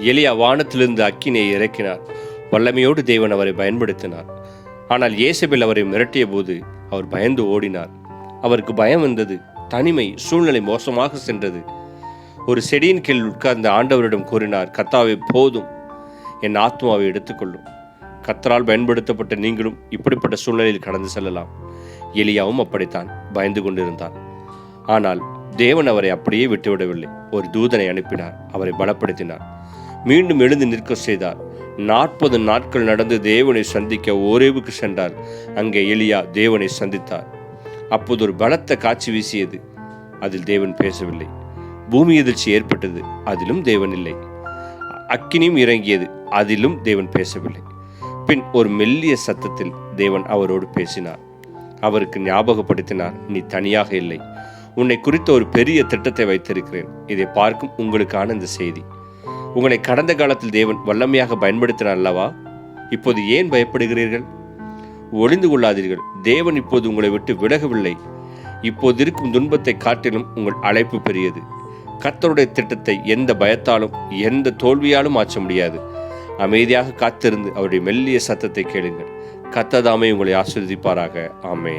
எலியா வானத்திலிருந்து அக்கினியை இறக்கினார். வல்லமையோடு தேவன் அவரை பயன்படுத்தினார். ஆனால் ஏசபேல் அவரை மிரட்டிய போது அவர் பயந்து ஓடினார். அவருக்கு பயம் வந்தது. தனிமை, சூழ்நிலை மோசமாக சென்றது. ஒரு செடியின் கீழ் உட்கார்ந்த ஆண்டவரிடம் கூறினார், கர்த்தாவே, போதும், என் ஆத்மாவை எடுத்துக்கொள்ளும். கர்த்தரால் பயன்படுத்தப்பட்ட நீங்களும் இப்படிப்பட்ட சூழ்நிலையில் கடந்து செல்லலாம். எலியாவும் அப்படித்தான் பயந்து கொண்டிருந்தார். ஆனால் தேவன் அவரை அப்படியே விட்டுவிடவில்லை. ஒரு தூதனை அனுப்பினார். அவரை பலப்படுத்தினார். மீண்டும் எழுந்து நிற்க செய்தார். 40 நாட்கள் நடந்து தேவனை சந்திக்க ஓரேவுக்கு சென்றார். அங்கே எலியா தேவனை சந்தித்தார். அப்போது ஒரு பலத்த காட்சி வீசியது. அதில் தேவன் பேசவில்லை. பூமி எதிர்ச்சி ஏற்பட்டது. அதிலும் தேவன் இல்லை. அக்கினியும் இறங்கியது. அதிலும் தேவன் பேசவில்லை. பின் ஒரு மெல்லிய சத்தத்தில் தேவன் அவரோடு பேசினார். அவருக்கு ஞாபகப்படுத்தினார், நீ தனியாக இல்லை. உன்னை குறித்த ஒரு பெரிய திட்டத்தை வைத்திருக்கிறேன். இதை பார்க்கும் உங்களுக்கான இந்த செய்தி. உங்களை கடந்த காலத்தில் தேவன் வல்லமையாக பயன்படுத்தினார் அல்லவா? இப்போது ஏன் பயப்படுகிறீர்கள்? ஒளிந்து கொள்ளாதீர்கள். தேவன் இப்போது உங்களை விட்டு விலகவில்லை. இப்போது இருக்கும் துன்பத்தை காட்டிலும் உங்கள் அழைப்பு பெரியது. கர்த்தருடைய திட்டத்தை எந்த பயத்தாலும் எந்த தோல்வியாலும் மாற்ற முடியாது. அமைதியாக காத்திருந்து அவருடைய மெல்லிய சத்தத்தை கேளுங்கள். கர்த்தர் தாமே உங்களை ஆசீர்வதிப்பாராக. ஆமென்.